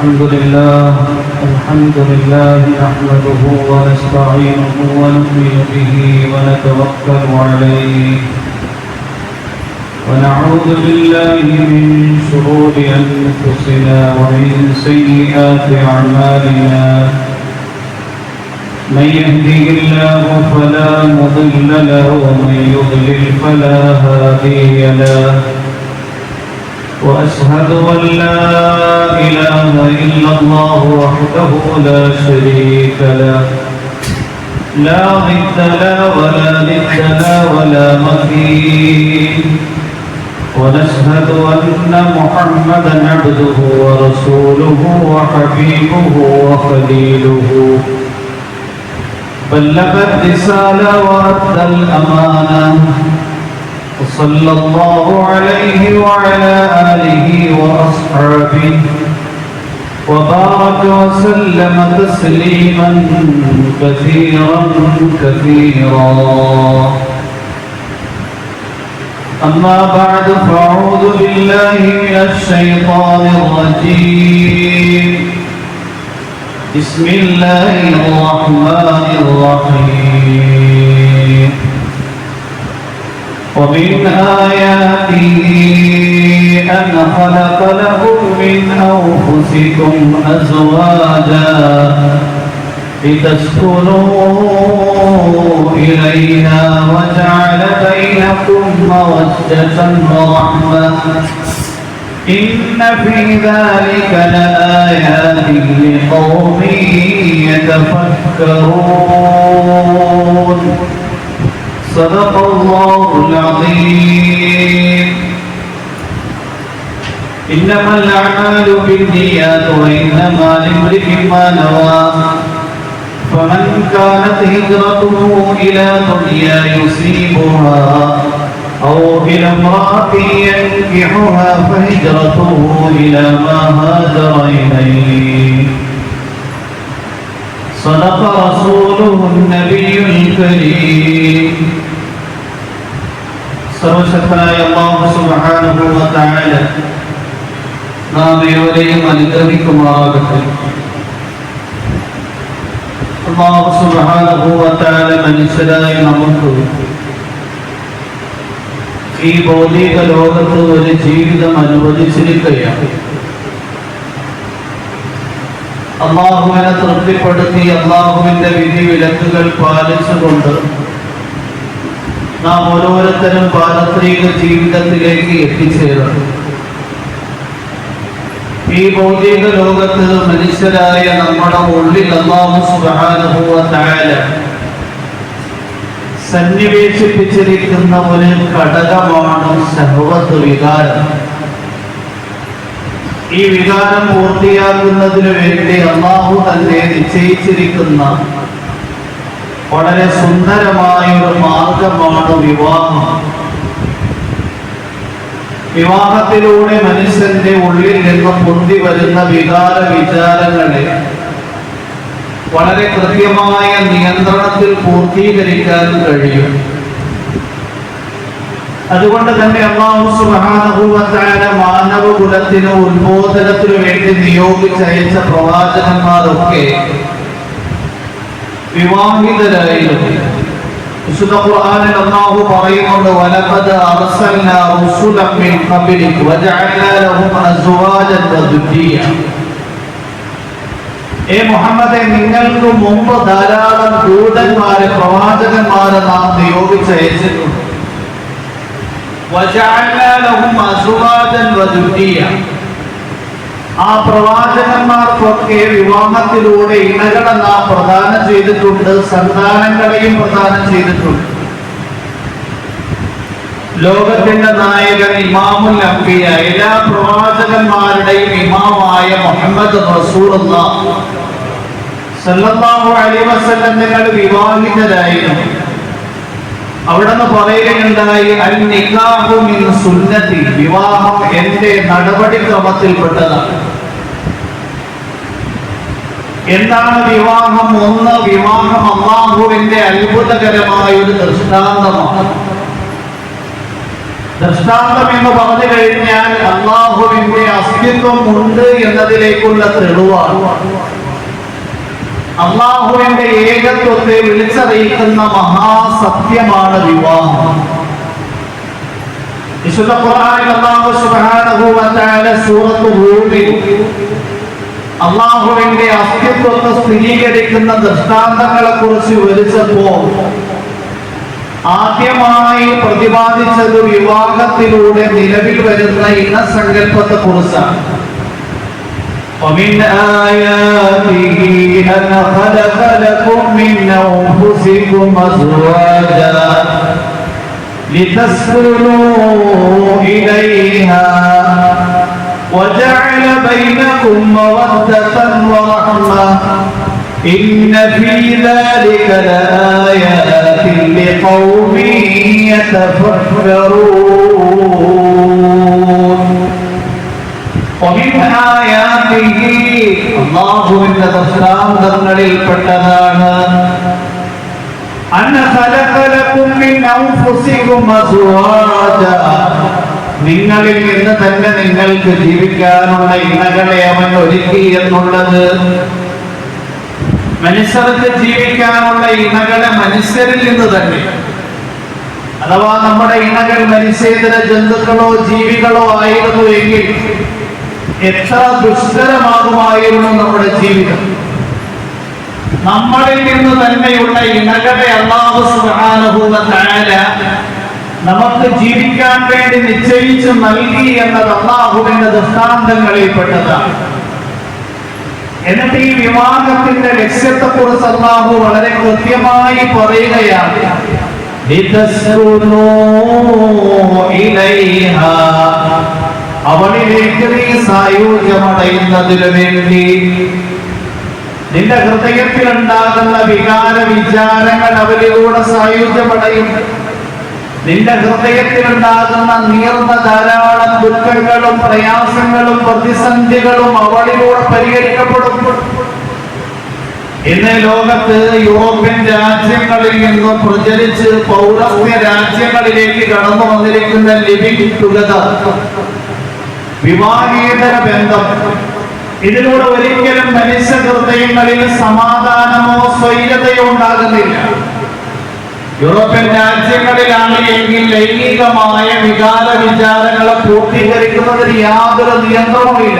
الحمد لله نحمده ونستعينه ونؤمن به ونتوكل عليه ونعوذ بالله من شرور أنفسنا ومن سيئات أعمالنا من يهده الله فلا مضل له ومن يضلل فلا هادي له وأشهد أن لا إله إلا الله وحده لا شريك له لا ضد له ولا ند له ولا مثيل ونشهد أن محمدا عبده ورسوله وحبيبه وخليله بلغ الرسالة وأدى الأمانة وصلى الله عليه وعلى آله وأصحابه وبارك وسلم تسليما كثيرا كثيرا أما بعد فأعوذ بالله من الشيطان الرجيم بسم الله الرحمن الرحيم ومن آياته أن خلق لكم من أنفسكم أزواجا لتسكنوا إليها وجعل بينكم مودة ورحمة إن في ذلك لآيات لقوم يتفكرون صدق الله العظيم إنما الأعمال بالنيات وإنما لامرئ ما نوى فمن كانت هجرته إلى دنيا يصيبها أو إلى امرأة ينكحها فهجرته إلى ما هاجر إليه صدق رسوله النبي الكريم സർവശക്തനായ അല്ലാഹു സുബ്ഹാനഹു വ തആല നാം ഏവരെയും അനുഗ്രഹിക്കുമാറാകട്ടെ. അല്ലാഹു സുബ്ഹാനഹു വ തആല മനുഷ്യരായ നമുക്ക് ഈ ഭൗതിക ലോകത്ത് ഒരു ജീവിതം അനുവദിച്ചിരിക്കുകയാണ്. അല്ലാഹുവിനെ തൃപ്തിപ്പെടുത്തി അല്ലാഹുവിന്റെ വിധി വിലക്കുകൾ പാലിച്ചുകൊണ്ട് നാം ഓരോരുത്തരും പാരത്രിക ജീവിതത്തിലേക്ക് എത്തിച്ചേരണം. ഈ ഭൗതിക ലോകത്ത് മനുഷ്യരായ നമ്മുടെ ഉള്ളിൽ അല്ലാഹു സുബ്ഹാനഹു വ തആല സന്നിവേശിപ്പിച്ചിരിക്കുന്ന ഒരു ഘടകമാണ് ശഹ്വത്ത് വികാരം. ഈ വികാരം പൂർത്തിയാക്കുന്നതിനു വേണ്ടി അല്ലാഹു തന്നെ നിശ്ചയിച്ചിരിക്കുന്ന വളരെ സുന്ദരമായ ഒരു മാർഗമാണ് വിവാഹം. വിവാഹത്തിലൂടെ മനുഷ്യന്റെ ഉള്ളിൽ നിന്ന് പൊന്തി വരുന്ന വികാര വിചാരങ്ങളെ വളരെ കൃത്യമായ നിയന്ത്രണത്തിൽ പൂർത്തീകരിക്കാൻ കഴിയും. അതുകൊണ്ട് തന്നെ അല്ലാഹു സുബ്ഹാനഹു വ തആല മാനവകുലത്തിന് ഉത്ബോധനത്തിനു വേണ്ടി നിയോഗിച്ചയച്ച പ്രവാചകന്മാരൊക്കെ വിവാഹിതരായിരുന്നു. വിശുദ്ധ ഖുർആനിൽ അല്ലാഹു പറയുന്നുണ്ട്, വലഖദ് അർസൽനാ റസൂലൻ മിൻ ഖബ്ലിക വജഅൽനാ ലഹും അസ്വാജൻ വദുരിയ്യ. ഏ മുഹമ്മദേ, നിങ്ങൾക്ക് മുമ്പ് ധാരാളം ദൂതന്മാരെ പ്രവാചകന്മാരെ നാം നിയോഗിച്ചയച്ചിട്ടുണ്ട്. വജഅൽനാ ലഹും അസ്വാജൻ വദുരിയ്യ. ആ പ്രവാചകന്മാർക്കൊക്കെ വിവാഹത്തിലൂടെ ഇണകളെ നാം പ്രദാനം ചെയ്തിട്ടുണ്ട്, സന്താനങ്ങളെയും പ്രദാനം ചെയ്തിട്ടുണ്ട്. ലോകത്തിന്റെ നായകൻ ഇമാമുൽ അംബിയ, എല്ലാ പ്രവാചകന്മാരുടെയും ഇമാമായ മുഹമ്മദ് റസൂലുള്ളാഹി സല്ലല്ലാഹു അലൈഹി വസല്ലം നിങ്ങൾ വിവാഹിതരായിരുന്നു. അവിടുന്ന് പറയുകയുണ്ടായി, അൽ നിക്കാഹു മിൻ സുന്നതി, വിവാഹം എന്റെ നടപടിക്രമത്തിൽപ്പെട്ടതാണ്. എന്താണ് വിവാഹം? ഒന്ന്, വിവാഹം അല്ലാഹുവിന്റെ അത്ഭുതകരമായ ഒരു ദൃഷ്ടാന്തമാണ്. ദൃഷ്ടാന്തം എന്ന് പറഞ്ഞു കഴിഞ്ഞാൽ അള്ളാഹുവിന്റെ അസ്തിത്വം ഉണ്ട് എന്നതിലേക്കുള്ള തെളിവാണ്. അള്ളാഹുവിന്റെ ഏകത്വത്തെ വിളിച്ചറിയിക്കുന്ന മഹാസത്യമാണ് വിവാഹം. വിശുദ്ധ ഖുർആനിൽ അല്ലാഹു സുബ്ഹാനഹു വ തആല സൂറത്തു റൂമിൽ അള്ളാഹുവിന്റെ അസ്തിത്വത്തെ സ്ഥിരീകരിക്കുന്ന ദൃഷ്ടാന്തങ്ങളെ കുറിച്ച് വിവരിച്ചപ്പോൾ ആദ്യമായി പ്രതിപാദിച്ചത് വിവാഹത്തിലൂടെ നിലവിൽ വരുന്ന ഇണസങ്കല്പത്തെ കുറിച്ചാണ്. ومن آياته أن خلق لكم من أنفسكم أزواجا لتسكنوا إليها وجعل بينكم مودة ورحمة إن في ذلك لآيات لقوم يتفكرون. ومن آياته അല്ലാഹുവിന്റെ ദൃഷ്ടാന്തങ്ങളിൽപ്പെട്ടതാണ് അന്ന ഖലഖ ലക്കും മിൻ അൻഫുസികും അസ്വാജാ, നിങ്ങളിൽ നിന്ന് തന്നെ നിങ്ങൾക്ക് ജീവിക്കാനുള്ള ഇണകളെ അവൻ ഒരുക്കി എന്നുള്ളത്. മനുഷ്യർക്ക് ജീവിക്കാനുള്ള ഇണകളെ മനുഷ്യരിൽ നിന്ന് തന്നെ, അഥവാ നമ്മുടെ ഇണകൾ മനുഷ്യേതര ജന്തുക്കളോ ജീവികളോ ആയിരുന്നു എങ്കിൽ എത്ര ദുഷ്കരമാകുമായിരുന്നു നമ്മുടെ ജീവിതം. നമ്മളിൽ നിന്ന് തന്നെയുള്ള ഇണകളെ അല്ലാഹു സുബ്ഹാനഹു വ തആല നമുക്ക് ജീവിക്കാൻ വേണ്ടി നിശ്ചയിച്ചു നൽകി എന്നത് അല്ലാഹുവിന്റെ ദൃഷ്ടാന്തങ്ങളിൽപ്പെട്ടതാണ്. എന്നിട്ട് ഈ വിവാഹത്തിന്റെ ലക്ഷ്യത്തെ കുറിച്ച് അല്ലാഹു വളരെ കൃത്യമായി പറയുകയാണ്. അവളിലേക്ക് നീ സായുജ്യമടയുന്നതിനു വേണ്ടി നിന്റെ ഹൃദയത്തിൽ ഉണ്ടാകുന്ന വികാര വിചാരങ്ങൾ അവരിലൂടെ സായുജ്യമടയും. നിന്റെ ഹൃദയത്തിൽ ഉണ്ടാകുന്ന നീർന്ന ധാരാളം ദുഃഖങ്ങളും പ്രയാസങ്ങളും പ്രതിസന്ധികളും അവളിലൂടെ പരിഹരിക്കപ്പെടും. ഇന്ന് ലോകത്ത് യൂറോപ്യൻ രാജ്യങ്ങളിൽ നിന്നും പ്രചരിച്ച് പൗരസ്ത്യ രാജ്യങ്ങളിലേക്ക് കടന്നു വന്നിരിക്കുന്ന ലിവിംഗ് ടുഗദർ, വിവാഹേതര ബന്ധം, ഇതിലൂടെ ഒരിക്കലും മനുഷ്യ ഹൃദയങ്ങളിൽ സമാധാനമോ സ്വൈര്യതയോ ഉണ്ടാകുന്നില്ല. യൂറോപ്യൻ രാജ്യങ്ങളിലാണ് എങ്കിൽ ലൈംഗികമായ വികാര വിചാരങ്ങളെ പൂർത്തീകരിക്കുന്നതിന് യാതൊരു നിയന്ത്രണവുമില്ല.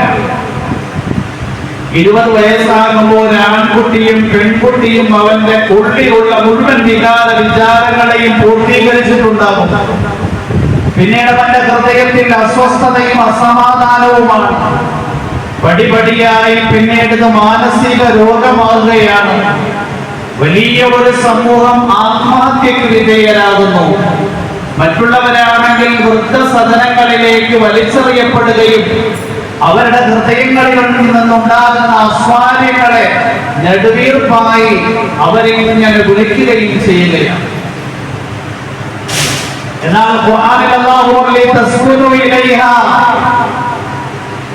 20 വയസ്സാകുമ്പോൾ ആൺകുട്ടിയും പെൺകുട്ടിയും അവന്റെ ഉള്ളിലുള്ള മുഴുവൻ വികാര വിചാരങ്ങളെയും പൂർത്തീകരിച്ചിട്ടുണ്ടാകും. പിന്നീട് അവന്റെ ഹൃദയത്തിൽ അസ്വസ്ഥതയും അസമാധാനവുമാണ്. പടിപടിയായി പിന്നീട് ഇത് മാനസിക രോഗമാകുകയാണ്. വലിയ ഒരു സമൂഹം ആത്മഹത്യക്ക് വിധേയരാകുന്നു. മറ്റുള്ളവരാണെങ്കിൽ വൃദ്ധസദനങ്ങളിലേക്ക് വലിച്ചെറിയപ്പെടുകയും അവരുടെ ഹൃദയങ്ങളിൽ നിന്നുണ്ടാകുന്ന അസ്വാര്യങ്ങളെ നെടുവീർപ്പായി അവരിങ്ങനെ വിളിക്കുകയും ചെയ്യുകയാണ്. എന്നാൽ ഖുർആനിൽ അല്ലാഹു തസ്കുനു ഇലൈഹാ,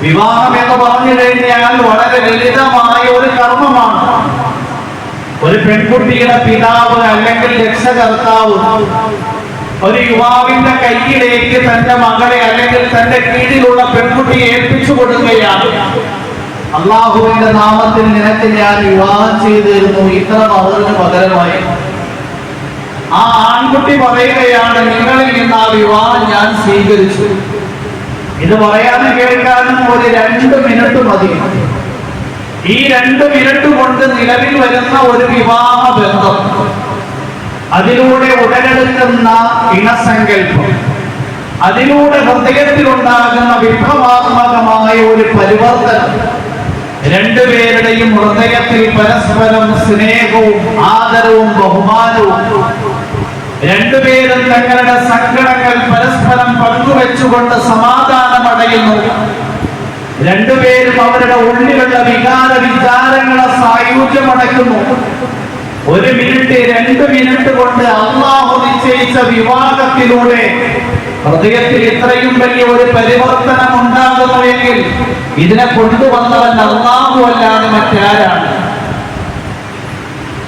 വിവാഹം എന്ന് പറഞ്ഞു കഴിഞ്ഞാൽ വളരെ ലളിതമായ ഒരു കർമ്മമാണ്. ഒരു പെൺകുട്ടിയുടെ പിതാവ് അല്ലെങ്കിൽ രക്ഷകർത്താവ് ഒരു യുവാവിന്റെ കയ്യിലേക്ക് തന്റെ മകളെ അല്ലെങ്കിൽ തന്റെ കീഴിലുള്ള പെൺകുട്ടിയെ ഏൽപ്പിച്ചു കൊടുക്കുകയാണ്. അള്ളാഹുവിന്റെ നാമത്തിൽ നിനക്ക് ഞാൻ വിവാഹം ചെയ്തിരുന്നു ഇത്ര മകന് പകരമായി. ആ ആൺകുട്ടി പറയുകയാണ്, നിങ്ങളിൽ നിന്ന് ആ വിവാഹം ഞാൻ സ്വീകരിച്ചു. ഇത് പറയാനും കേൾക്കാനും ഒരു 2 മിനിറ്റ് മതി. ഈ 2 മിനിറ്റ് കൊണ്ട് നിലവിൽ വരുന്ന ഒരു വിവാഹ ബന്ധം, അതിലൂടെ ഉടലെടുക്കുന്ന ഇണസങ്കല്പം, അതിലൂടെ ഹൃദയത്തിലുണ്ടാകുന്ന വിപ്ലവാത്മകമായ ഒരു പരിവർത്തനം, രണ്ടുപേരുടെയും ഹൃദയത്തിൽ പരസ്പരം സ്നേഹവും ആദരവും ബഹുമാനവും, രണ്ടുപേരും തങ്ങളുടെ സങ്കടങ്ങൾ പരസ്പരം പങ്കുവെച്ചുകൊണ്ട് സമാധാനമടയുന്നു. രണ്ടുപേരും അവരുടെ ഉള്ളിലുള്ള വികാര വിചാരങ്ങളെ സായുജ്യമടയ്ക്കുന്നു. 1 മിനിറ്റ് 2 മിനിറ്റ് കൊണ്ട് അല്ലാഹു നിശ്ചയിച്ച വിവാഹത്തിലൂടെ ഹൃദയത്തിൽ ഇത്രയും വലിയ ഒരു പരിവർത്തനം ഉണ്ടാകുന്നുവെങ്കിൽ ഇതിനെ കൊണ്ടുവന്നവൻ അല്ലാഹു അല്ലാതെ മറ്റാരാണ്?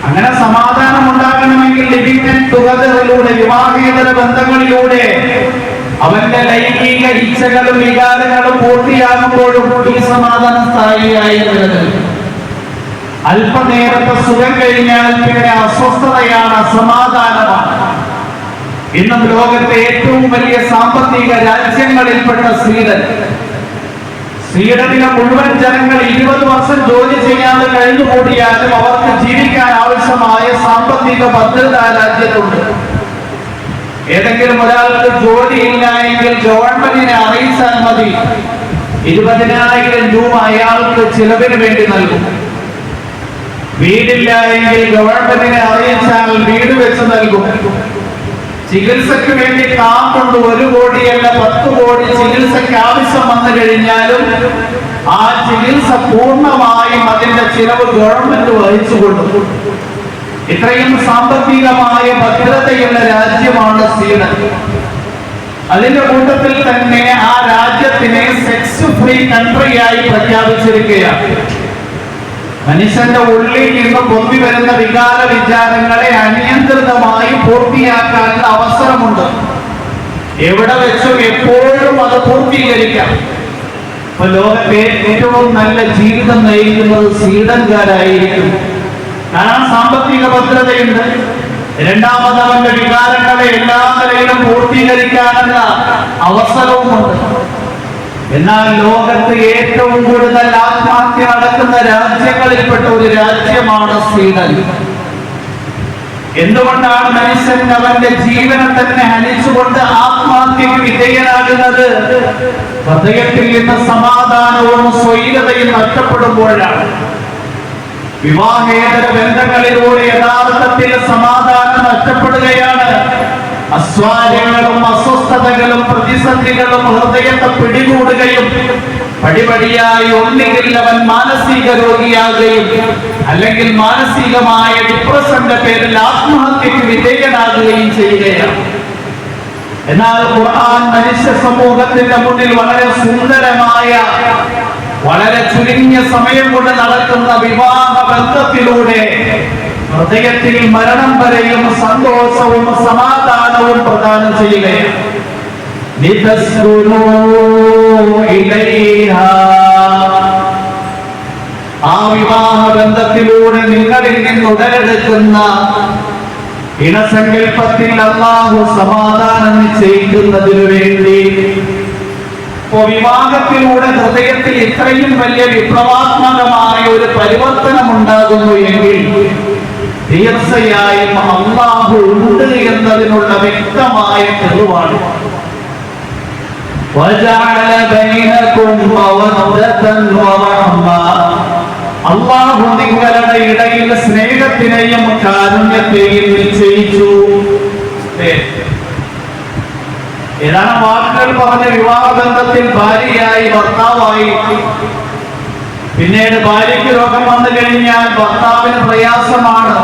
അങ്ങനെ സമാധാനം ഉണ്ടാകണമെങ്കിൽ ലിവിംഗ് ടുഗദറിലൂടെ, വിവാഹേതര ബന്ധങ്ങളിലൂടെ അവന്റെ ലൈംഗിക ഇച്ഛകളും വികാരങ്ങളും പൂർത്തിയാകുമ്പോഴും ഈ സമാധാനം സ്ഥായിയായി നിലനിൽക്കും. അല്പനേരത്തെ സുഖം കഴിഞ്ഞാൽ പിന്നെ അസ്വസ്ഥതയാണ്, അസമാധാനമാണ്. ഇന്നും ലോകത്തെ ഏറ്റവും വലിയ സാമ്പത്തിക രാജ്യങ്ങളിൽപ്പെട്ട സ്വീഡനിലെ മുഴുവൻ ജനങ്ങൾ 20 വർഷം ജോലി ചെയ്യാതെ കഴിഞ്ഞുകൂടിയാലും അവർക്ക് ജീവിക്കാൻ ആവശ്യമായ സാമ്പത്തിക ഭദ്രത രാജ്യത്തുണ്ട്. ഏതെങ്കിലും ഒരാൾക്ക് ജോലിയില്ല എങ്കിൽ ഗവൺമെന്റിനെ അറിയിച്ചാൽ മതി, 20,000 രൂപ അയാൾക്ക് ചിലവിന് വേണ്ടി നൽകും. വീടില്ല എങ്കിൽ ഗവൺമെന്റിനെ അറിയിച്ചാൽ വീട് വെച്ച് നൽകും. ചികിത്സയ്ക്ക് വേണ്ടി കാത്തുണ്ട് 1 കോടിയല്ല 10 കോടി ചികിത്സയ്ക്ക് ആവശ്യം വന്നു കഴിഞ്ഞാലും ആ ചികിത്സ പൂർണ്ണമായും അതിന്റെ ചിലവ് ഗവൺമെന്റ് വഹിച്ചു കൊടുക്കും. ഇത്രയും സാമ്പത്തികമായ ഭദ്രതയുള്ള രാജ്യമാണ് സ്വീഡൻ. അതിന്റെ കൂട്ടത്തിൽ തന്നെ ആ രാജ്യത്തിനെ സെക്സ് ഫ്രീ കൺട്രിയായി പ്രഖ്യാപിച്ചിരിക്കുകയാണ്. മനുഷ്യന്റെ ഉള്ളിൽ നിന്ന് പൊന്തി വരുന്ന വികാര വിചാരങ്ങളെ അനിയന്ത്രിതമായി പൂർത്തിയാക്കാനുള്ള അവസരമുണ്ട്. എവിടെ വെച്ചും എപ്പോഴും അത് പൂർത്തീകരിക്കാം. ഇപ്പൊ ലോകത്തെ ഏറ്റവും നല്ല ജീവിതം നയിക്കുന്നത് സ്വീഡൻകാരായിരിക്കും. കാരണം സാമ്പത്തിക ഭദ്രതയുണ്ട്. രണ്ടാമത് അവന്റെ വികാരങ്ങളെ എല്ലാ നിലയിലും പൂർത്തീകരിക്കാനുള്ള അവസരവുമുണ്ട്. എന്നാൽ ലോകത്ത് ഏറ്റവും കൂടുതൽ ആത്മഹത്യ നടക്കുന്ന രാജ്യങ്ങളിൽപ്പെട്ട ഒരു രാജ്യമാണ് സ്വീഡൻ. എന്തുകൊണ്ടാണ് മനുഷ്യൻ അവന്റെ ജീവനെ തന്നെ ഹനിച്ചുകൊണ്ട് ആത്മഹത്യക്ക് വിധേയനാകുന്നത്? ഹൃദയത്തിൽ നിന്ന് സമാധാനവും സ്വൈരതയും നഷ്ടപ്പെടുമ്പോഴാണ്. വിവാഹേതര ബന്ധങ്ങളിലൂടെ യഥാർത്ഥത്തിൽ സമാധാനം നഷ്ടപ്പെടുകയാണ്. അസ്വാരങ്ങളും അസ്വസ്ഥതകളും പ്രതിസന്ധികളും ഹൃദയത്തെ പിടികൂടുകയും പടിപടിയായി ഒന്നുകിൽ അവൻ മാനസിക രോഗിയാകുകയും അല്ലെങ്കിൽ മാനസികമായ ഡിപ്രഷന്റെ പേരിൽ ആത്മഹത്യക്ക് വിധേയനാകുകയും ചെയ്യുകയാണ്. എന്നാൽ ഖുർആൻ മനുഷ്യ സമൂഹത്തിന്റെ മുന്നിൽ വളരെ സുന്ദരമായ, വളരെ ചുരുങ്ങിയ സമയം കൊണ്ട് നടക്കുന്ന വിവാഹ ബന്ധത്തിലൂടെ ഹൃദയത്തിൽ മരണം വരെയും സന്തോഷവും സമാധാനവും പ്രദാനം ചെയ്യുകയാണ്. ആ വിവാഹ ബന്ധത്തിലൂടെ നിങ്ങളിൽ നിന്ന് ഉടലെടുക്കുന്ന ഇണസങ്കൽപ്പത്തിൽ അല്ലാഹു സമാധാനം നിശ്ചയിക്കുന്നതിനു വേണ്ടി വിവാഹത്തിലൂടെ ഹൃദയത്തിൽ ഇത്രയും വലിയ വിപ്ലവാത്മകമായ ഒരു പരിവർത്തനം ഉണ്ടാകുന്നു എങ്കിൽ തീർച്ചയായും അല്ലാഹു ഉണ്ട് എന്നതിനുള്ള വ്യക്തമായ തെളിവാണ്. അല്ലാഹു നിങ്ങളുടെ ഇടയിൽ സ്നേഹത്തിനെയും കാരുണ്യത്തെയും നിശ്ചയിച്ചു. ഏതാണ് വാക്കുകൾ പറഞ്ഞ വിവാഹബന്ധത്തിൽ ഭാര്യയായി ഭർത്താവായി, പിന്നീട് ഭാര്യയ്ക്ക് രോഗം വന്നു കഴിഞ്ഞാൽ ഭർത്താവിന് പ്രയാസമാണ്.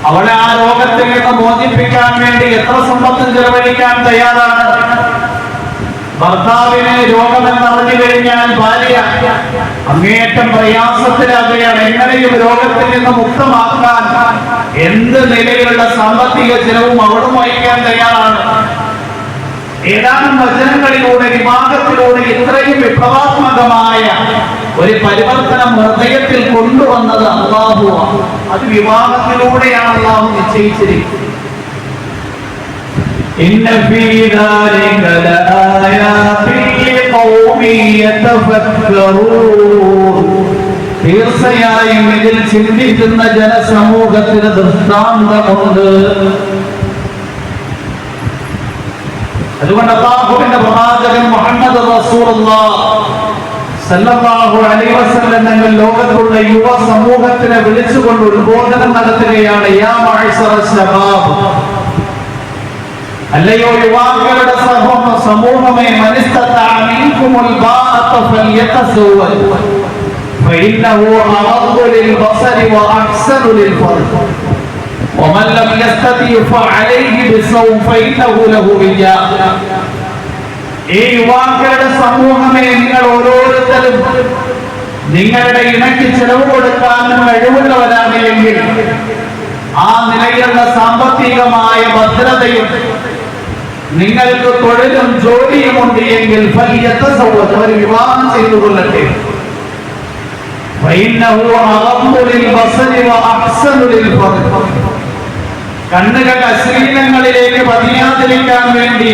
അവളെ ആ രോഗത്തിൽ നിന്ന് മോചിപ്പിക്കാൻ വേണ്ടി എത്ര സമ്പത്തും ചെലവഴിക്കാൻ തയ്യാറാണ്. ഭർത്താവിന് രോഗമെന്നറിഞ്ഞു കഴിഞ്ഞാൽ ഭാര്യ അങ്ങേയറ്റം പ്രയാസത്തിലാകുകയാണ്. എങ്ങനെയും രോഗത്തിൽ നിന്ന് മുക്തമാക്കാൻ എന്ത് നിലയിലുള്ള സാമ്പത്തിക ചെലവും അവളും വഹിക്കാൻ തയ്യാറാണ്. ഏതാനും വചനങ്ങളിലൂടെ വിവാഹത്തിലൂടെ ഇത്രയും വിപ്ലവാത്മകമായ ഒരു പരിവർത്തനം ഹൃദയത്തിൽ കൊണ്ടുവന്നത് അല്ലാഹുവാണ്. അത് വിവാഹത്തിലൂടെയാണ് അല്ലാഹു നിശ്ചയിച്ചിരിക്കുന്നത്. ഇന്ന ഫീ ദാലിക ലആയാതിൻ ലിഖൗമി യതഫക്കറൂൻ. തീർച്ചയായും ഇതിൽ ചിന്തിക്കുന്ന ജനസമൂഹത്തിന് ദൃഷ്ടാന്തമുണ്ട്. അതുകൊണ്ട് അല്ലാഹുവിന്റെ പ്രവാചകൻ മുഹമ്മദ് റസൂലുള്ളാഹി സല്ലല്ലാഹു അലൈഹി വസല്ലം തങ്ങൾ ലോകത്തുള്ള യുവ സമൂഹത്തിനെ വിളിച്ചുകൊണ്ട് ഉദ്ബോധനം നടത്തുകയാണ്. യാ മഅ്ശറ ശബാബ്, അല്ലയോ യുവാക്കളുടെ സമൂഹമേ, മനിസ്തതഅ മിൻകുമുൽ ബാഅത ഫൽയതസവ്വജ് ഫഇന്നഹു അഗദ്ദു ലിൽബസരി വഅഹ്സനു ലിൽഫർജ് ومن لم يستطع فعليه بالصوم فإنه له وجاء. ഈ യുവാക്കളുടെ സമൂഹമേ, നിങ്ങൾ ഓരോരുത്തരും നിങ്ങളുടെ ഇണയ്ക്ക് ചെലവ് കൊടുക്കാൻ കഴിവുള്ളവരാണ് എങ്കിൽ ആ നിലയിലുള്ള സാമ്പത്തികമായ ഭദ്രതയും നിങ്ങൾക്ക് തൊഴിലും ജോലിയും ഉണ്ട് എങ്കിൽ അവർ വിവാഹം ചെയ്തു കൊള്ളട്ടെ. കണ്ണുകൾ അശ്ലീലങ്ങളിലേക്ക് പതിയാതിരിക്കാൻ വേണ്ടി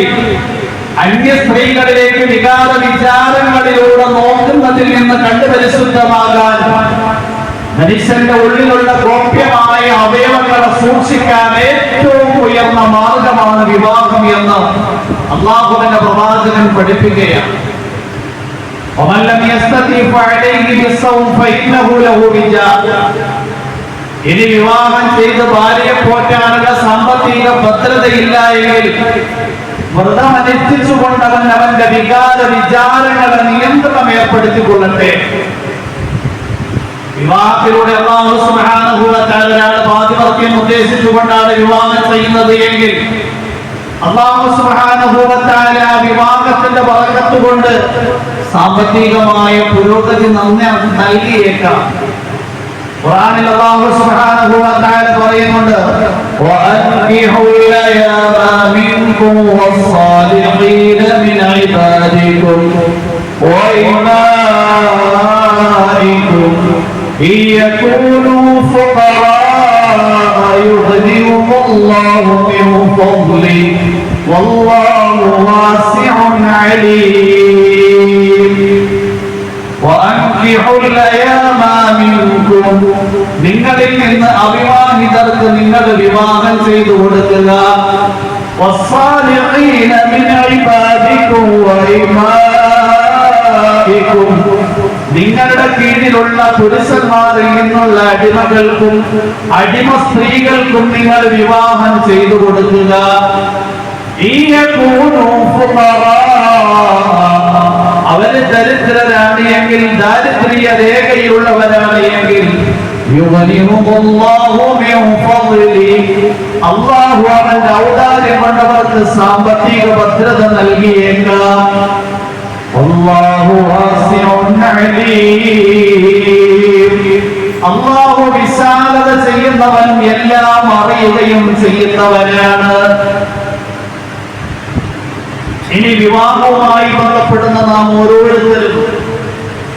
അന്യ സ്ത്രീകളിലേക്ക് വികാര വിചാരങ്ങളിലൂടെ നോക്കുന്നതിൽ നിന്ന് കണ്ടു പരിശുദ്ധമാകാൻ മനുഷ്യന്റെ ഉള്ളിലുള്ള ഗോപ്യമായ അവയവങ്ങളെ സൂക്ഷിക്കാൻ ഏറ്റവും ഉയർന്ന മാർഗമാണ് വിവാഹം എന്ന് അല്ലാഹുവിന്റെ പ്രവാചകൻ പഠിപ്പിക്കുകയാണ്. ഇനി വിവാഹം ചെയ്ത് ഭാര്യയെ പോറ്റാനുള്ള സാമ്പത്തിക ഭദ്രതയില്ല എങ്കിൽ വ്രതം അനുഷ്ഠിച്ചുകൊണ്ട് അവന്റെ വികാര വിചാരങ്ങളെ നിയന്ത്രണം ഏർപ്പെടുത്തിക്കൊള്ളട്ടെ. വിവാഹത്തിലൂടെ അല്ലാഹു സുബ്ഹാനഹു വ തആല പാതിവ്രത്യം ഉദ്ദേശിച്ചുകൊണ്ടാണ് വിവാഹം ചെയ്യുന്നത് എങ്കിൽ അല്ലാഹു സുബ്ഹാനഹു വ തആല വിവാഹത്തിന്റെ ബറക്കത്ത് കൊണ്ട് സാമ്പത്തികമായ പുരോഗതി നൽകിയേക്കാം. ഖുർആനിൽ അല്ലാഹു സുബ്ഹാനഹു വ തആല പറയുന്നുണ്ട്, വഅൻകിഹുൽ ലയാമ മിൻകും വസ്സാലിഹീന മിൻ ഇബാദികും വഇമാഇകും ഇയകൂനു ഫുഖറാ യുഗ്നിഹുമുല്ലാഹു മിൻ ഫദ്ലി വല്ലാഹു വാസിഉൻ അലീം. നിങ്ങളിൽ നിന്ന് അവിവാഹിതർക്ക് നിങ്ങൾ വിവാഹം ചെയ്തു കൊടുക്കുക. നിങ്ങളുടെ കീഴിലുള്ള പുരുഷന്മാരിൽ നിന്നുള്ള അടിമകൾക്കും അടിമ സ്ത്രീകൾക്കും നിങ്ങൾ വിവാഹം ചെയ്തു കൊടുക്കുക. അവര് ദരിദ്രരാണ് എങ്കിൽ, ദാരിദ്ര്യ രേഖയിലുള്ളവരാണ് എങ്കിൽ അല്ലാഹു അവന്റെ ഔദാര്യം കൊണ്ടവർക്ക് സാമ്പത്തിക ഭദ്രത നൽകിയേക്കാം. അല്ലാഹു വാസിഉൻ അലീം. അല്ലാഹു വിശാലത ചെയ്യുന്നവൻ, എല്ലാം അറിയുകയും ചെയ്യുന്നവനാണ്. ഇനി വിവാഹവുമായി ബന്ധപ്പെടുന്ന നാം ഓരോരുത്തരും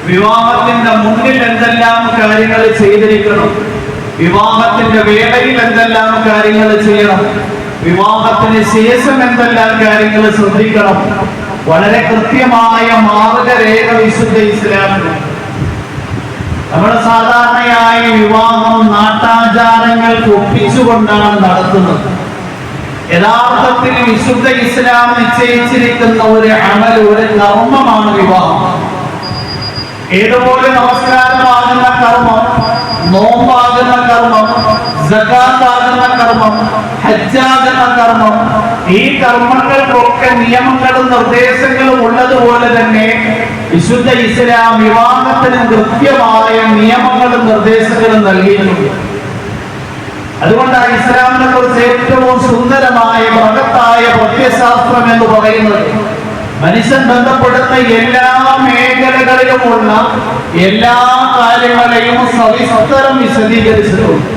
വിവാഹത്തിന്റെ മുന്നിൽ എന്തെല്ലാം കാര്യങ്ങൾ ചെയ്തിരിക്കണം, വിവാഹത്തിന്റെ വേളയിൽ എന്തെല്ലാം കാര്യങ്ങൾ ചെയ്യണം, വിവാഹത്തിന് ശേഷം എന്തെല്ലാം കാര്യങ്ങൾ ശ്രദ്ധിക്കണം, വളരെ കൃത്യമായ മാർഗരേഖ വിശുദ്ധ ഇസ്ലാമിൽ. നമ്മൾ സാധാരണയായി വിവാഹം നാട്ടാചാരങ്ങൾക്ക് ഒപ്പിച്ചുകൊണ്ടാണ് നടത്തുന്നത്. യഥാർത്ഥത്തിൽ വിശുദ്ധ ഇസ്ലാം നിശ്ചയിച്ചിരിക്കുന്ന ഒരു അമൽ, ഒരു കർമ്മമാണ് വിവാഹം. ഏതുപോലെ നമസ്കാരമാകുന്ന കർമ്മം, നോമ്പാകുന്ന കർമ്മം, സകാത്താകുന്ന കർമ്മം, ഹജ്ജാകുന്ന കർമ്മം, ഈ കർമ്മങ്ങൾക്കൊക്കെ നിയമങ്ങളും നിർദ്ദേശങ്ങളും ഉള്ളതുപോലെ തന്നെ വിശുദ്ധ ഇസ്ലാം വിവാഹത്തിന് കൃത്യമായ നിയമങ്ങളും നിർദ്ദേശങ്ങളും നൽകിയിട്ടുണ്ട്. അതുകൊണ്ടാണ് ഇസ്ലാമിനെ കുറിച്ച് ഏറ്റവും സുന്ദരമായ മഹത്തായ പ്രത്യയശാസ്ത്രം എന്ന് പറയുന്നത് മനുഷ്യൻ ബന്ധപ്പെടുന്ന എല്ലാ മേഖലകളിലുമുള്ള എല്ലാ കാര്യങ്ങളെയും സവിസ്തരം വിശദീകരിച്ചിട്ടുണ്ട്.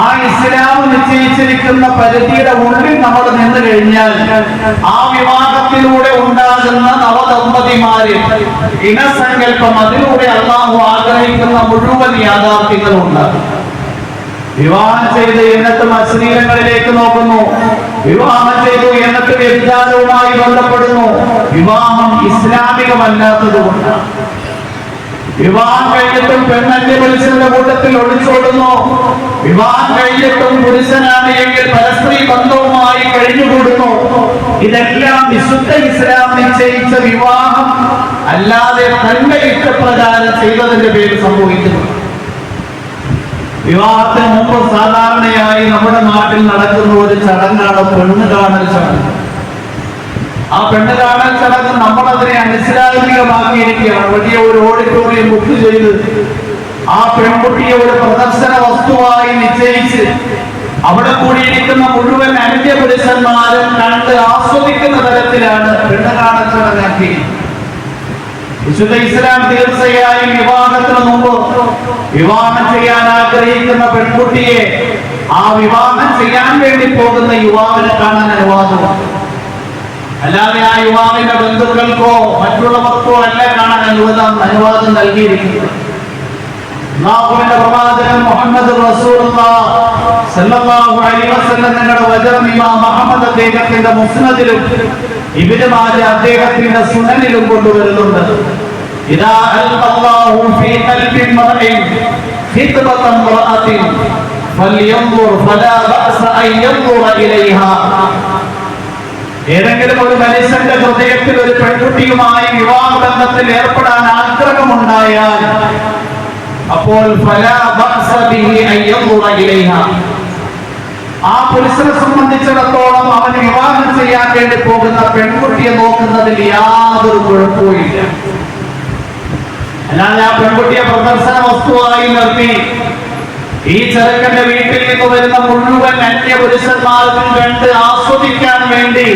ആ ഇസ്ലാം നിശ്ചയിച്ചിരിക്കുന്ന പരിധിയുടെ ഉള്ളിൽ നമ്മൾ നിന്ന് കഴിഞ്ഞാൽ ആ വിവാഹത്തിലൂടെ ഉണ്ടാകുന്ന നവദമ്പതിമാര് ഇണസങ്കല്പം, അതിലൂടെ അല്ലാഹു ആഗ്രഹിക്കുന്ന മുഴുവൻ യാഥാർത്ഥ്യങ്ങളും ഉണ്ടാകും. വിവാഹം ചെയ്ത് എന്നിട്ടും അശ്ലീലങ്ങളിലേക്ക് നോക്കുന്നു, വിവാഹം ചെയ്തു എന്നിട്ട് വ്യഭിചാരവുമായി ബന്ധപ്പെടുന്നു. വിവാഹം ഇസ്ലാമികമല്ലാത്തത് കൊണ്ടാണ്. വിവാഹം കഴിഞ്ഞിട്ടും പെണ്ണന്യ പുരുഷന്റെ കൂട്ടത്തിൽ ഒളിച്ചോടുന്നു. വിവാഹം കഴിഞ്ഞിട്ടും പുരുഷനാണ് എങ്കിൽ പരസ്ത്രീ ബന്ധവുമായി കഴിഞ്ഞുകൂടുന്നു. ഇതെല്ലാം വിശുദ്ധ ഇസ്ലാം നിശ്ചയിച്ച വിവാഹം അല്ലാതെ തന്റെ ഇഷ്ടപ്രകാരം ചെയ്തതിന്റെ പേരിൽ സംഭവിക്കുന്നു. വിവാഹത്തിന് മുമ്പ് സാധാരണയായി നമ്മുടെ നാട്ടിൽ നടക്കുന്ന ഒരു ചടങ്ങാണ് പെണ്ണ് കാണൽ ചടങ്ങ്. ആ പെണ്ണ് കാണൽ ചടങ്ങ് നമ്മളതിനെ അനിസ്ലാമികമാക്കിയിരിക്കുകയാണ്. വലിയ ഒരു ഓഡിറ്റോറിയം ബുക്ക് ചെയ്ത് ആ പെൺകുട്ടിയെ ഒരു പ്രദർശന വസ്തുവായി നിശ്ചയിച്ച് അവിടെ കൂടിയിരിക്കുന്ന മുഴുവൻ അന്യ പുരുഷന്മാരും കണ്ട് ആസ്വദിക്കുന്ന തരത്തിലാണ് പെണ്ണ് കാണൽ ചടങ്ങാക്കി. വിശുദ്ധ ഇസ്ലാം തീർച്ചയായും വിവാഹത്തിന് മുമ്പ് വിവാഹം ചെയ്യാൻ ആഗ്രഹിക്കുന്ന പെൺകുട്ടിയെ ആ വിവാഹം ചെയ്യാൻ വേണ്ടി പോകുന്ന യുവാവിനെ കാണാൻ അനുവാദമാണ്. അല്ലാതെ ആ യുവാവിന്റെ ബന്ധുക്കൾക്കോ മറ്റുള്ളവർക്കോ അല്ല കാണാൻ അനുവാദം നൽകിയിരിക്കുന്നത്. അല്ലാഹുവിന്റെ പ്രവാചകൻ മുഹമ്മദ് റസൂലുള്ളാഹി സ്വല്ലല്ലാഹു അലൈഹി വസല്ലം തങ്ങളുടെ വചനം ഇമാം അഹ്മദ് അദ്ദേഹത്തിന്റെ മുസ്നദിലും ഇബ്നു മാജ അദ്ദേഹത്തിന്റെ സുനനിലും കൊണ്ടുവരുന്നുണ്ട്. ഇദാ അൽഖല്ലാഹു ഫീ ഖൽബി മർഇൻ ഖിത്ബതൻ റഅത്തിൻ ഫൽയൻദുർ ഫലാ ബഅസ അൻ യൻദുറ ഇലൈഹാ. ഏതെങ്കിലും ഒരു മനുഷ്യന്റെ ഹൃദയത്തിൽ ഒരു പെൺകുട്ടിയുമായി വിവാഹബന്ധത്തിൽ ഏർപ്പെടാൻ ആഗ്രഹമുണ്ടായാൽ അപ്പോൾ ഫലാ ബഅസ ബിഹി അൻ യൻദുറ ഇലൈഹാ, ആ പുരുഷനെ സംബന്ധിച്ചിടത്തോളം അവന് വിവാഹം ചെയ്യാൻ വേണ്ടി പോകുന്ന പെൺകുട്ടിയെ നോക്കുന്നതിൽ യാതൊരു കുഴപ്പവുമില്ല. അല്ലാതെ ആ പെൺകുട്ടിയെ പ്രദർശന വസ്തുവായി നിർത്തി ഈ ചെറുക്കന്റെ വീട്ടിൽ നിന്ന് വരുന്ന മുഴുവൻ അന്യ പുരുഷന്മാർക്കും കണ്ട് ആസ്വദിക്കാൻ വേണ്ടി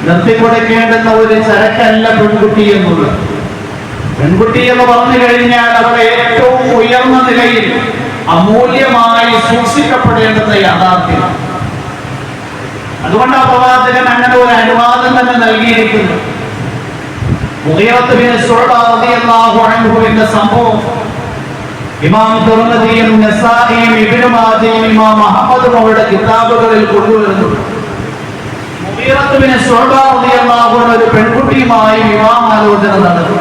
നിർത്തിക്കൊടുക്കേണ്ടുന്ന ഒരു ചരക്കല്ല പെൺകുട്ടി എന്നുള്ളത്. പെൺകുട്ടി എന്ന് പറഞ്ഞു കഴിഞ്ഞാൽ അവരുടെ ഏറ്റവും ഉയർന്ന നിലയിൽ അമൂല്യമായി സൂക്ഷിക്കപ്പെടേണ്ടുന്ന യാഥാർത്ഥ്യം. അതുകൊണ്ട് ആ പ്രവാചകൻ അങ്ങനെ ഒരു അനുവാദം തന്നെ നൽകിയിരിക്കുന്നു. മുഗീറത്ത് ബിൻ ശുഅബ റളിയല്ലാഹു അൻഹുവിന്റെ സംഭവം ഇമാം തിർമിദിയും നസായിയും ഇബ്നു മാജയും ഇമാം അഹ്മദും അവരുടെ കിതാബുകളിൽ കൊണ്ടുവരുന്നു. മുഗീറത്ത് ബിൻ ശുഅബ റളിയല്ലാഹു അൻഹു ഒരു പെൺകുട്ടിയുമായി വിവാഹാലോചന നടത്തി.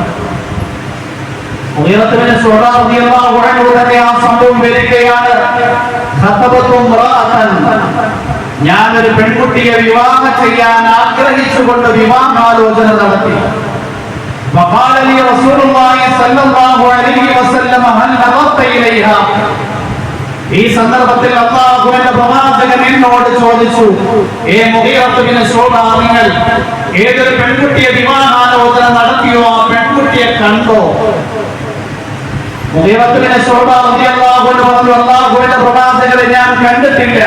മുഗീറത്ത് ബിൻ ശുഅബ റളിയല്ലാഹു അൻഹു തന്നെ ആ സംഭവം വരികയാണ്. ഖതബതു ഇംറഅതൻ, ഞാനൊരു പെൺകുട്ടിയെ വിവാഹം ചെയ്യാൻ ആഗ്രഹിച്ചുകൊണ്ട് വിവാഹാലോചന നടത്തി. فقال لي رسول الله صلى الله عليه وسلم هل نظرت إليها. ഈ സന്ദർഭത്തിൽ അല്ലാഹുവിന്റെ പ്രവാചകൻ എന്നോട് ചോദിച്ചു, മുഗീറത്ത് ബിൻ ശുഅബ, നിങ്ങൾ ഏതൊരു പെൺകുട്ടിയെ വിവാഹാലോചന നടത്തിയോ, ആ പെൺകുട്ടിയെ കണ്ടോ? മുഗീറത്ത് ബിൻ ശുഅബ റളിയല്ലാഹു അൻഹു പറഞ്ഞു, അല്ലാഹുവിന്റെ പ്രവാചകനെ ഞാൻ കണ്ടിട്ടില്ല.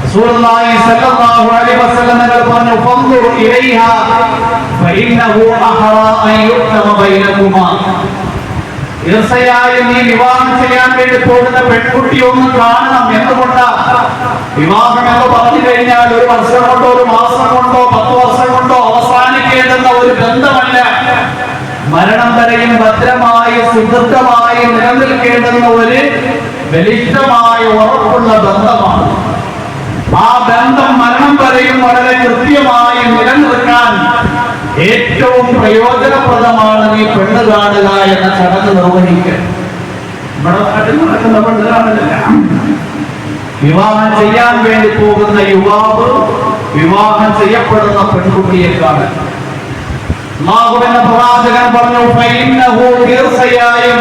റസൂലുള്ളാഹി സ്വല്ലല്ലാഹു അലൈഹി വസല്ലം തങ്ങൾ പറഞ്ഞു, ഫൻദുർ ഇലൈഹാ ഫഇന്നഹു അഹറാ അൻ യുക്തമ ബൈനകുമാ. തീർച്ചയായും നീ വിവാഹം ചെയ്യാൻ വേണ്ടി പോകുന്ന പെൺകുട്ടി ഒന്ന് കാണണം. എന്തുകൊണ്ടാ? വിവാഹം എന്ന് പറഞ്ഞു കഴിഞ്ഞാൽ ഒരു വർഷം കൊണ്ടോ ഒരു മാസം കൊണ്ടോ 10 വർഷം കൊണ്ടോ അവസാനിക്കേണ്ടുന്ന ഒരു ബന്ധമല്ല. മരണം വരെയും ഭദ്രമായി സുദൃഢമായി നിലനിൽക്കേണ്ടുന്ന ഒരു ബലിഷ്ഠമായ ഉറപ്പുള്ള ബന്ധമാണ്. ആ ബന്ധം മരണം വരെയും വളരെ കൃത്യമായി നിലനിൽക്കാൻ ഏറ്റവും പ്രയോജനപ്രദമാണ് നീ പെണ്ണ് കാണുക എന്ന ചടങ്ങ് നിർവഹിക്കൽ. നമ്മുടെ നാട്ടിൽ നടക്കുന്ന പെണ്ണ് കാണുന്നില്ല. വിവാഹം ചെയ്യാൻ വേണ്ടി പോകുന്ന യുവാവ് വിവാഹം ചെയ്യപ്പെടുന്ന പെൺകുട്ടിയെ കാണാൻ അല്ലാഹുവിന്റെ പ്രവാചകൻ പറഞ്ഞു, ഫഇന്നഹു തീർച്ചയായും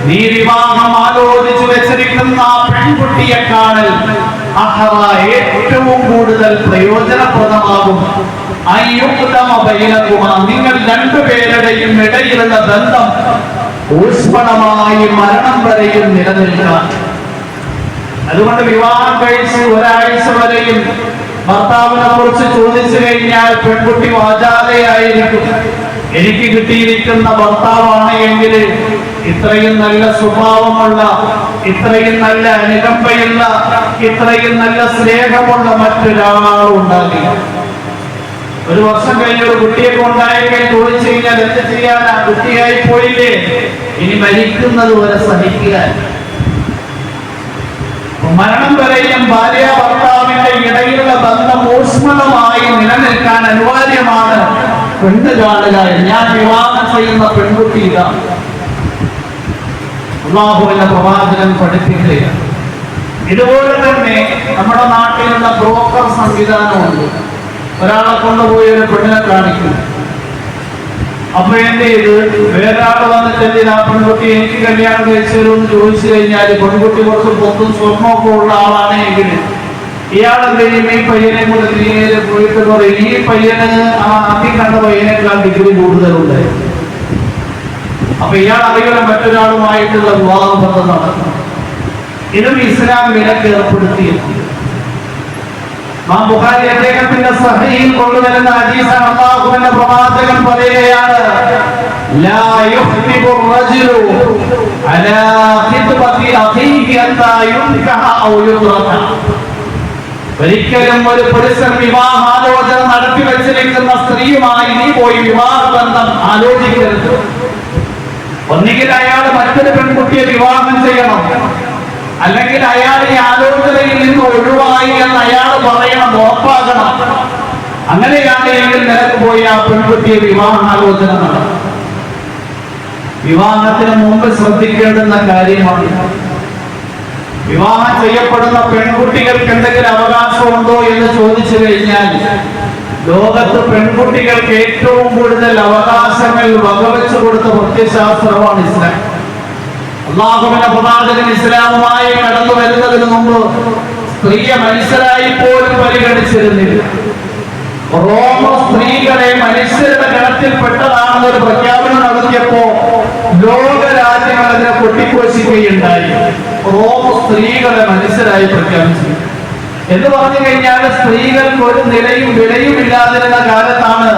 നീ വിവാഹം ആലോചിച്ചു വെച്ചിരിക്കുന്ന ആ പെൺകുട്ടിയെ കാണൽ ഏറ്റവും കൂടുതൽ പ്രയോജനപ്രദമാകും. നിങ്ങൾ രണ്ടുപേരുടെയും ഇടയിലുള്ള ബന്ധം ഊഷ്മളമായി മരണം വരെയും നിലനിൽക്കാൻ. അതുകൊണ്ട് വിവാഹം കഴിച്ച് ഒരാഴ്ച വരെയും ഭർത്താവിനെ കുറിച്ച് ചോദിച്ചു കഴിഞ്ഞാൽ പെൺകുട്ടി വാചാലയായിരിക്കും. എനിക്ക് കിട്ടിയിരിക്കുന്ന ഭർത്താവാണ് എങ്കിൽ ഇത്രയും നല്ല സ്വഭാവമുള്ള, ഇത്രയും നല്ല അനുകമ്പയുള്ള, ഇത്രയും നല്ല സ്നേഹമുള്ള മറ്റൊരാളും ഉണ്ടാകില്ല. ഒരു വർഷം കഴിഞ്ഞ് ഒരു കുട്ടിയൊക്കെ ഉണ്ടായെങ്കിൽ ചോദിച്ചു കഴിഞ്ഞാൽ എന്ത് ചെയ്യാനാ? കുട്ടിയായി പോയില്ലേ, ഇനി മരിക്കുന്നത് വരെ സഹിക്കുക. മരണം വരെയും ഭാര്യ ഭർത്താവിന്റെ ഇടയിലുള്ള ബന്ധം ഊഷ്മളമായി നിലനിൽക്കാൻ അനിവാര്യമാണ് പെണ്ണ് കാണുക. ഞാൻ വിവാഹം ചെയ്യുന്ന പെൺകുട്ടി ഇതാണ്. അല്ലാഹുവിന്റെ പ്രവാചകൻ പഠിപ്പിക്കുകയാണ്. ഇതുപോലെ തന്നെ നമ്മുടെ നാട്ടിലുള്ള ബ്രോക്കർ സംവിധാനമുണ്ട്. ഒരാളെ കൊണ്ടുപോയി ഒരു പെണ്ണിനെ കാണിക്കും. അപ്പൊ എന്ത് ചെയ്ത് വേറൊരാൾ വന്നിട്ട് ആ പെൺകുട്ടി എനിക്ക് കല്യാണം കഴിച്ചു തരുമെന്ന് ചോദിച്ചു കഴിഞ്ഞാൽ പെൺകുട്ടി കുറച്ച് പൊത്തും സ്വർണ്ണമൊക്കെ ഉള്ള ആളാണ് എങ്കിൽ ഇയാളെന്ത് ചെയ്യും? ഈ പയ്യനെ കൊണ്ട് നേരെ പോയിട്ട് പറയും, ഈ പയ്യന് ആ ആദ്യം കണ്ട പയ്യനേക്കാൾ ഡിഗ്രി കൂടുതലുണ്ട്. അപ്പൊ ഇയാൾ അറിയാൻ മറ്റൊരാളുമായിട്ടുള്ള വിവാഹ ബന്ധം നടത്തണം. ഇതും ഇസ്ലാം വിലക്ക് ഏർപ്പെടുത്തിയിട്ടുണ്ട്. ബുഖാരി അദ്ദേഹത്തിന്റെ സഹീഹിൽ കൊണ്ടുവരുന്ന ഹദീസാണ്. അല്ലാഹുവിന്റെ പ്രവാചകൻ പറയുകയാണ്, ലാ യുഖ്തിബു റജുലു അലാ ഖിത്ബതി അഖീഹി ഹത്താ യുൻകഹ ഔ യുദ്റക. ഒരിക്കലും ഒരു പുരുഷൻ വിവാഹാലോചന നടത്തി വെച്ചിരിക്കുന്ന സ്ത്രീയുമായി നീ പോയി വിവാഹബന്ധം ആലോചിക്കരുത്. ഒന്നുകിൽ അയാൾ മറ്റൊരു പെൺകുട്ടിയെ വിവാഹം ചെയ്യണം, അല്ലെങ്കിൽ അയാൾ ഈ ആലോചനയിൽ നിന്ന് ഒഴിവായി എന്ന് അയാൾ പറയണം, ഉറപ്പാകണം. അങ്ങനെയാണ് എങ്കിൽ നിനക്ക് പോയി ആ പെൺകുട്ടിയെ വിവാഹാലോചന നടത്തും. വിവാഹത്തിന് മുമ്പ് ശ്രദ്ധിക്കേണ്ടുന്ന കാര്യമാണ്, വിവാഹം ചെയ്യപ്പെടുന്ന പെൺകുട്ടികൾക്ക് എന്തെങ്കിലും അവകാശമുണ്ടോ എന്ന് ചോദിച്ചു കഴിഞ്ഞാൽ ലോകത്ത് പെൺകുട്ടികൾക്ക് ഏറ്റവും കൂടുതൽ അവകാശങ്ങൾ വകവെച്ചു കൊടുത്ത പ്രത്യയശാസ്ത്രമാണ് ഇസ്ലാം. അല്ലാഹുവിന്റെ പ്രവാചകൻ ഇസ്ലാമുമായി കടന്നു വരുന്നതിന് മുമ്പ് സ്ത്രീയെ മനുഷ്യരായി പോലും പരിഗണിച്ചിരുന്നില്ല. റോമ സ്ത്രീകളെ മനുഷ്യരുടെ ഗണത്തിൽപ്പെട്ടതാണെന്ന് ഒരു പ്രഖ്യാപനം നടത്തിയപ്പോ ലോക രാജ്യങ്ങൾ അതിനെ കൊട്ടിഘോഷിക്കുകയുണ്ടായി. റോമ സ്ത്രീകളെ മനുഷ്യരായി പ്രഖ്യാപിച്ചു എന്ന് പറഞ്ഞു കഴിഞ്ഞാൽ സ്ത്രീകൾക്ക് ഒരു നിലയും വിലയും ഇല്ലാതിരുന്ന കാലത്താണ്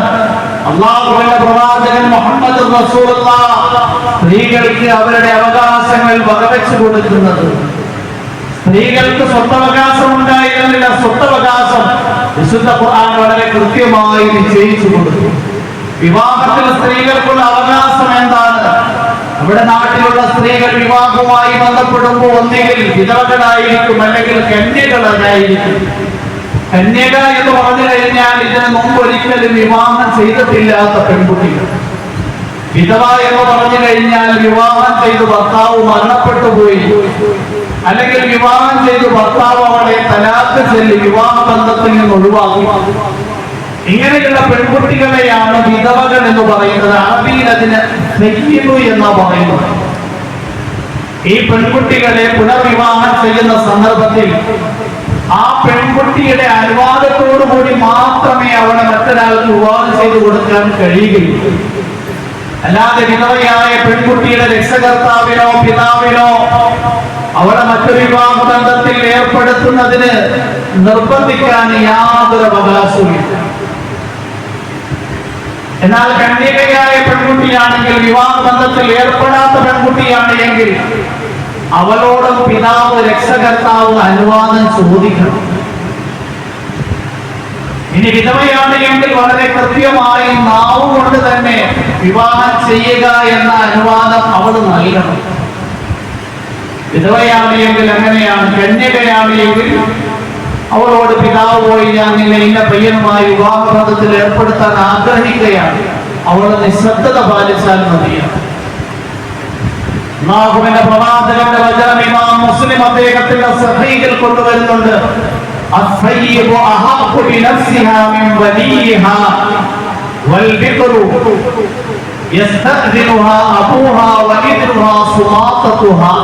അല്ലാഹുവിന്റെ പ്രവാചകൻ മുഹമ്മദ് റസൂലുള്ളാഹ് സ്ത്രീകൾക്ക് അവരുടെ അവകാശങ്ങൾ വകവെച്ചു കൊടുക്കുന്നത്. സ്ത്രീകൾക്ക് സ്വത്തവകാശം ഉണ്ടായിരുന്നില്ല. സ്വത്തവകാശം വിശുദ്ധ ഖുർആൻ വളരെ കൃത്യമായി നിശ്ചയിച്ചു കൊടുത്തു. വിവാഹത്തിൽ സ്ത്രീകൾക്കുള്ള അവകാശം എന്താണ്? നമ്മുടെ നാട്ടിലുള്ള സ്ത്രീകൾ വിവാഹവുമായി ബന്ധപ്പെടുമ്പോൾ ഒന്നുകിൽ വിധവകളായിരിക്കും, അല്ലെങ്കിൽ കന്യകളായിരിക്കും. കന്യക എന്ന് പറഞ്ഞു കഴിഞ്ഞാൽ ഇതിന് മുമ്പ് ഒരിക്കലും വിവാഹം ചെയ്തിട്ടില്ലാത്ത പെൺകുട്ടികൾ. വിധവ എന്ന് പറഞ്ഞു കഴിഞ്ഞാൽ വിവാഹം ചെയ്ത് ഭർത്താവ് മരണപ്പെട്ടു പോയി, അല്ലെങ്കിൽ വിവാഹം ചെയ്ത് ഭർത്താവ് അവളെ തലാഖ് ചൊല്ലി വിവാഹ ബന്ധത്തിൽ നിന്ന് ഒഴിവാക്കി. ഇങ്ങനെയുള്ള പെൺകുട്ടികളെയാണ് വിധവകൾ എന്ന് പറയുന്നത്. അറബിയിൽ അതിന് സയ്യിബ് എന്നാ പറയുന്നത്. ഈ പെൺകുട്ടികളെ പുനർവിവാഹം ചെയ്യുന്ന സന്ദർഭത്തിൽ ആ പെൺകുട്ടിയുടെ അനുവാദത്തോടു കൂടി മാത്രമേ അവളെ മറ്റൊരാൾക്ക് വിവാഹം ചെയ്തു കൊടുക്കാൻ കഴിയുകയുള്ളൂ. അല്ലാതെ വിധവയായ പെൺകുട്ടിയുടെ രക്ഷകർത്താവിനോ പിതാവിനോ അവളെ മറ്റൊരു വിവാഹ ബന്ധത്തിൽ ഏർപ്പെടുത്തുന്നതിന് നിർബന്ധിക്കാൻ യാതൊരു അവകാശവുമില്ല. എന്നാൽ കന്യകയായ പെൺകുട്ടിയാണെങ്കിൽ, വിവാഹ ബന്ധത്തിൽ ഏർപ്പെടാത്ത പെൺകുട്ടിയാണ് എങ്കിൽ അവളോടും പിതാവ് രക്ഷകർത്താവ് അനുവാദം ചോദിക്കണം. ഇനി വിധവയാണ് എങ്കിൽ വളരെ കൃത്യമായി നാവ് കൊണ്ട് തന്നെ വിവാഹം ചെയ്യുക എന്ന അനുവാദം അവൾ നൽകണം. വിധവയാണ് എങ്കിൽ അങ്ങനെയാണ്. കന്യകയാണ് എങ്കിൽ അവളോട് പിതാവ് പോയി ഞാൻ നിന്നെ ഇന്ന പയ്യനുമായി വിവാഹബന്ധത്തിൽ ഏർപ്പെടുത്താൻ ആഗ്രഹിക്കുകയാണ്, അവൾ നിശ്ശബ്ദത പാലിച്ചാൽ മതിയാണ്. അല്ലാഹുവിന്റെ പ്രവാചകന്റെ വചനം ഇമാം മുസ്ലിം അദ്ദേഹത്തിന്റെ സഹീഹിൽ കൊണ്ടുവരുന്നുണ്ട്. അസ്സയ്യിബു അഹഖു ബിനഫ്സിഹാ മിൻ വലിയിഹാ വൽബിക്റു യസ്തഅ്ദിനുഹാ അബൂഹാ വഇദ്നുഹാ സുമാതതുഹാ.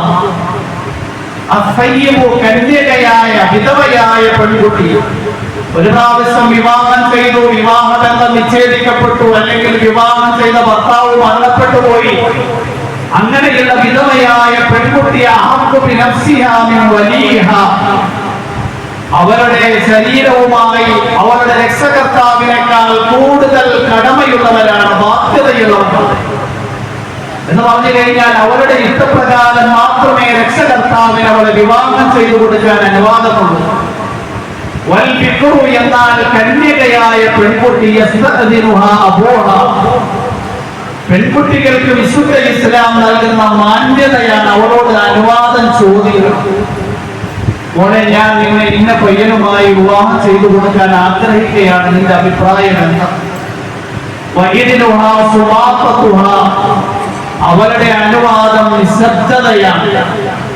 അസ്സയ്യിബു കന്യകയായ വിധവയായ പെൺകുട്ടി ഒരു പ്രാവശ്യം വിവാഹം ചെയ്തു, വിവാഹബന്ധം നിശ്ചയിക്കപ്പെട്ടു, അല്ലെങ്കിൽ വിവാഹം ചെയ്ത ഭർത്താവ് മരണപ്പെട്ടു പോയി. അങ്ങനെയുള്ള വിധവയായ പെൺകുട്ടി അഹഖു ബിനഫ്സിഹാ മിൻ വലിയിഹാ, അവരുടെ ശരീരവുമായി അവരുടെ രക്ഷകർത്താവിനേക്കാൾ കൂടുതൽ കടമയുള്ളവരാണ്, ബാധ്യതയുള്ളവരാണ് എന്ന് പറഞ്ഞു കഴിഞ്ഞാൽ അവരുടെ ഇഷ്ടപ്രകാരം മാത്രമേ രക്ഷകർത്താവിന് അവളെ വിവാഹം ചെയ്തു കൊടുക്കാൻ അനുവാദമുള്ളൂ. വൽബിക്റു എന്നാൽ കന്യകയായ പെൺകുട്ടി യസ്തഅ്ദിനുഹാ അബൂഹാ, പെൺകുട്ടികൾക്ക് വിശുദ്ധ ഇസ്ലാം നൽകുന്ന മാന്യതയാണ് അവളോട് അനുവാദം ചോദിക്കണം. മോളെ, ഞാൻ നിന്നെ ഇന്ന പയ്യനുമായി വിവാഹം ചെയ്തു കൊടുക്കാൻ ആഗ്രഹിക്കുകയാണ്, നിന്റെ അഭിപ്രായം എന്താ? വഇദ്നുഹാ സുമാതതുഹാ, അവരുടെ അനുവാദം നിശബ്ദതയാണ്.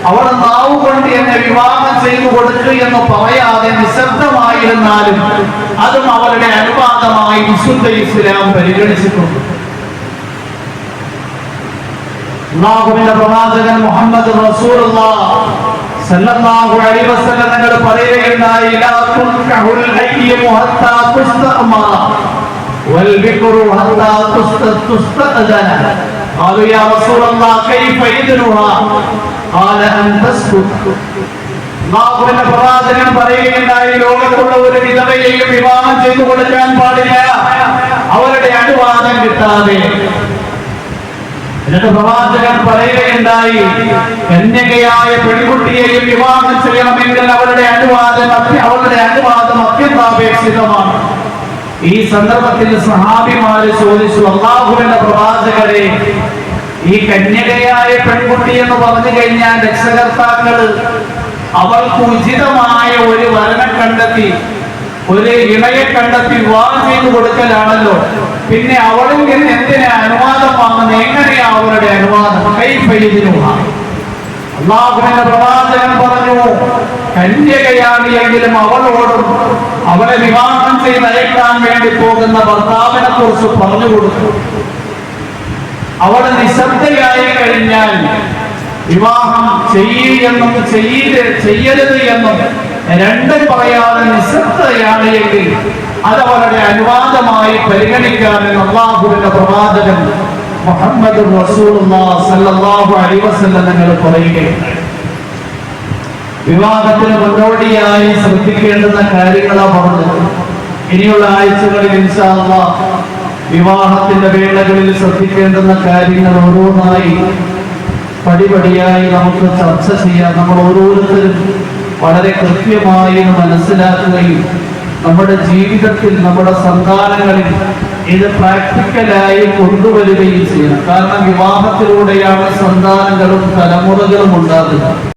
അവൾ നാവ് കൊണ്ട് എന്നെ വിവാഹം ചെയ്തു കൊടുക്കുക എന്ന് പറയാതെ നിശബ്ദമായിരുന്നാലും അതും അവരുടെ അനുവാദമായി വിശുദ്ധ ഇസ്ലാം പരിഗണിച്ചിട്ടുണ്ട്. അല്ലാഹുവിന്റെ പ്രവാചകൻ മുഹമ്മദ് റസൂലുള്ളാഹി സല്ലല്ലാഹു അലൈഹി വസല്ലം തങ്ങൾ പറയുകയുണ്ടായി, ലാ തുൻകഹുൽ അയ്യിമു ഹത്താ തുസ്തഅമ വൽബിക്റു ഹത്താ തുസ്തഅദന. قالوا يا رسول الله كيف إذنها؟ قال أن تسكت. അല്ലാഹുവിന്റെ പ്രവാചകൻ പറയുകയുണ്ടായി, ലോകത്തുള്ള ഒരു വിധവയെയും വിവാഹം ചെയ്തു കൊടുക്കാൻ 看 പാടില്ല അവരുടെ അനുവാദം കിട്ടാതെ. എന്നിട്ട് പ്രവാചകൻ പറയുകയുണ്ടായി, കന്യകയായ പെൺകുട്ടിയെയും വിവാഹം ചെയ്യണമെങ്കിൽ അവളുടെ അനുവാദം അത്യന്താപേക്ഷിതമാണ്. ഈ സന്ദർഭത്തിൽ സഹാബിമാര് ചോദിച്ചു, അല്ലാഹുവിന്റെ പ്രവാചകരെ, ഈ കന്യകയായ പെൺകുട്ടി എന്ന് പറഞ്ഞു കഴിഞ്ഞാൽ രക്ഷകർത്താക്കള് അവൾക്ക് ഉചിതമായ ഒരു വരനെ കണ്ടെത്തി, ഒരു ഇണയെ കണ്ടെത്തി വിവാഹം ചെയ്തു കൊടുക്കലാണല്ലോ. പിന്നെ അവളിൽ നിന്ന് എന്തിനാ അനുവാദം വാങ്ങുന്നത്? എങ്ങനെയാ അവരുടെ അനുവാദം? അല്ലാഹുവിന്റെ പ്രവാചകൻ പറഞ്ഞു, കന്യകയാണ് എങ്കിലും അവളോടും അവളെ വിവാഹം ചെയ്ത് അയക്കാൻ വേണ്ടി പോകുന്ന ഭർത്താവിനെ കുറിച്ച് പറഞ്ഞു കൊടുത്തു. അവൾ നിശബ്ദയായി കഴിഞ്ഞാൽ വിവാഹം ചെയ്യുമെന്നും ചെയ്യരുത് എന്നും രണ്ടും പറയാതെ നിശബ്ദയാണ് എങ്കിൽ അത് അവരുടെ അനുവാദമായി പരിഗണിക്കാമെന്ന് അല്ലാഹുവിന്റെ പ്രവാചകൻ മുഹമ്മദ് റസൂലുള്ളാഹി സ്വല്ലല്ലാഹു അലൈഹി വസല്ലം നിങ്ങൾ പറയുകയുണ്ടായി. വിവാഹത്തിന് മുന്നോടിയായി ശ്രദ്ധിക്കേണ്ടുന്ന കാര്യങ്ങളാണ് പറഞ്ഞത്. ഇനിയുള്ള ആഴ്ചകളിൽ ഇൻഷാ അല്ലാഹ് വിവാഹത്തിന്റെ വേളകളിൽ ശ്രദ്ധിക്കേണ്ടുന്ന കാര്യങ്ങൾ ഓരോന്നായി പടിപടിയായി നമുക്ക് ചർച്ച ചെയ്യാം. നമ്മൾ ഓരോരുത്തരും വളരെ കൃത്യമായി മനസ്സിലാക്കുകയും നമ്മുടെ ജീവിതത്തിൽ, നമ്മുടെ സന്താനങ്ങളിൽ ഇത് പ്രാക്ടിക്കലായി കൊണ്ടുവരികയും ചെയ്യണം. കാരണം വിവാഹത്തിലൂടെയാണ് സന്താനങ്ങളും തലമുറകളും ഉണ്ടാകുന്നത്.